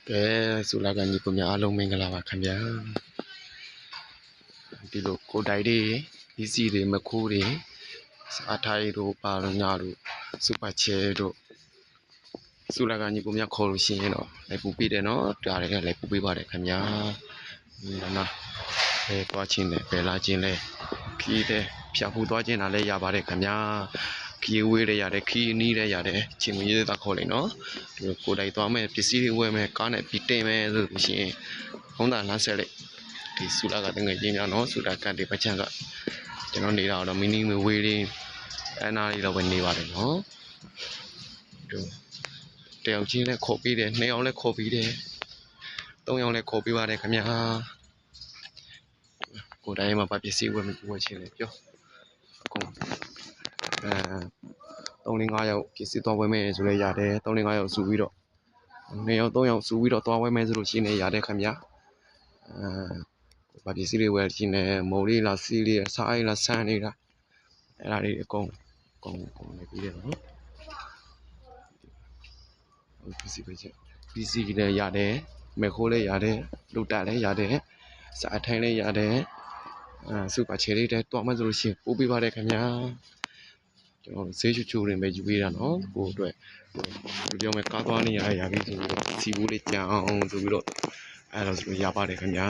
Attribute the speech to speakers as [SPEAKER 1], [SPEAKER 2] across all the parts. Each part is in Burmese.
[SPEAKER 1] ကဲဆိုလာကညီကိုများအားလုံးမင်္ဂလာပါခင်ဗျာဒီလိုကိုတိုက်တွေဒီစီတွေမခိုးတွေစားထိုင်တို့ပါလို့ညာတို့စူပါချဲတို့ဆိုလာကညီကိုများခေါ်လို့ရှိရင်တော့လိုက်ပူပေးတယ်နော်ဒါတွေကလိုက်ပူပေးပါတယ်ခင်ဗျာနော်ဘယ်သွားချင်းလဲဘယ်လာချင်းလဲခီးတဲ့ဖြာဖူးသွားချင်းတာလည်းရပါတယ်ခင်ဗျာခီးဝေးရရတယ်ခီးနီးရရတယ်ချင်းမရေးတာခေါ်လိုက်နော်ဒီကိုတိုက်သွားမယ်ပစ္စည်းတွေဝယ်မယ်ကားနဲ့ပြီးတင်မယ်ဆိုလို့ရှိရင်ဟုံးတာလမ်းဆက်လိုက်ဒီဆူလာကတငယ်ချင်းများနော်ဆူလာကန်ဒီပချန်ကကျွန်တော်နေတာတော့မီနီမဝေးလေးအနာလေးတော့ပဲနေပါတယ်နော်ဒီတယောက်ချင်းလည်းခေါ်ပြီးတယ်နှစ်ယောက်လည်းခေါ်ပြီးတယ်သုံးယောက်လည်းခေါ်ပြီးပါတယ်ခင်ဗျာကိုတိုင်းမှာပစ္စည်းဝယ်ချင်းလေပြောအခု3-5ယောက်ပစ္စည်းသွားဝယ်မယ်ဆိုလဲရတယ်3-5ယောက်စုပြီးတော့2ယောက်3ယောက်စုပြီးတော့သွားဝယ်မယ်ဆိုလို့ရှိနေရတယ်ခင်ဗျာပစ္စည်းတွေဝယ်ချင်းလည်းမုံလေးလားစီးလေးစားအိုင်လားဆန်းလေးလားအဲ့ဒါလေးအကုန်နေပြီးတယ်နော်ပစ္စည်းပဲချက်ပစ္စည်းလည်းရတယ်မဲခိုးလည်းရတယ်လူတက်လည်းရတယ်စားထိုင်လည်းရတယ်စူပါချယ်လေးတဲတွားမှဆိုလို့ရှိရင်ပို့ပေးပါတယ်ခင်ဗျာကျွန်တော်ဈေးချိုတွေပဲယူပေးတာနော်ကိုအတွက်ဒီပြောမယ်ကားသွားနေရပြီဆိုတော့စီဘူးလေးကြအောင်ဆိုပြီးတော့အဲ့လိုဆိုရပါတယ်ခင်ဗျာ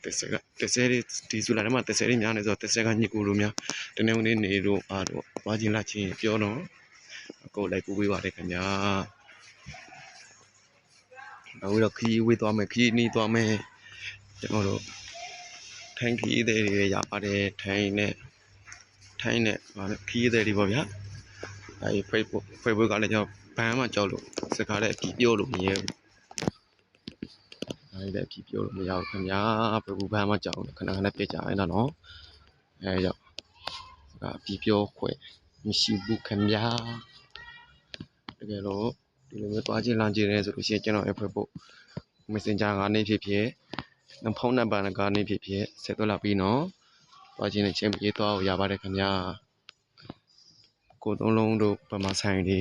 [SPEAKER 1] တက်ဆဲဒီစူလာထဲမှာတက်ဆဲများနေဆိုတော့တက်ဆဲကညစ်ကိုလိုများတနေ့နေ့နေတော့အားတော့သွားချင်းလာချင်းပြောတော့ကိုလိုက်ပို့ပေးပါတယ်ခင်ဗျာအခုတော့ခီးဝေးသွားမယ်ခီးနီးသွားမယ်ကျွန်တော်တို့ထိုင်းခီးသေးတွေရပါတယ်ထိုင်းနဲ့ခီးသေးတွေပေါ့ဗျာအဲဒီ Facebook ကလည်းကျွန်တော်ဘန်းမှကြောက်လို့စကားလည်းအပြည့်ပြောလို့မရဘူးအဲဒီလည်းအပြည့်ပြောလို့မရဘူးခင်ဗျာ Facebook ဘန်းမှကြောက်လို့ခဏပြကြအဲ့ဒါနော်အဲကြောင့်အပြည့်ပြောခွဲမရှိဘူးခင်ဗျာတကယ်လို့ဒီလိုမျိုးသွားချင်းလမ်းချင်းရဲဆိုလို့ရှိရင်ကျွန်တော် Facebook Messenger ကနေဖြစ်ဖုန်းနံပါတ်ကနေဖြစ်ဆက်သွယ်လာပြီးနော်သွားချင်းနဲ့ချင်းပြေးသွားရပါတယ်ခင်ဗျာကိုသုံးလုံးတို့ပမာဆိုင်တွေ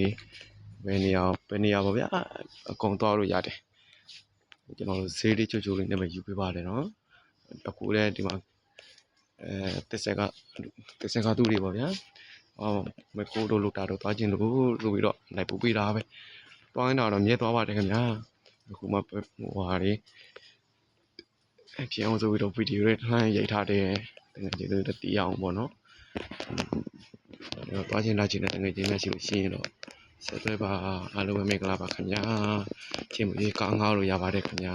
[SPEAKER 1] ဘယ်နေရာပါဗျာအကုန်သွားလို့ရတယ်ကျွန်တော်ဈေးလေးချိုလေးနဲ့ပဲယူပေးပါတယ်နော်အခုလည်းဒီမှာတက်ဆက်ကသူတွေပေါ့ဗျာမကိုတို့လို့တာတော့သွားချင်းလို့ဆိုပြီးတော့လိုက်ပို့ပေးတာပဲသွားနေတာတော့မြဲသွားပါတယ်ခင်ဗျာအခုမှဟာတွေဖြစ်အောင်ဆိုပြီးတော့ဗီဒီယိုတွေလှမ်းရိုက်ထားတယ်တကယ်ကြီးလို့တီးအောင်ပေါ့နော်သွားချင်းလာချင်းတကယ်ကြီးမရှိလို့ရှင်းတော့ဆက်သွယ်ပါအားလုံးပဲမင်္ဂလာပါခင်ဗျာချင်းမကြီးကောင်းလို့ရပါတယ်ခင်ဗျာ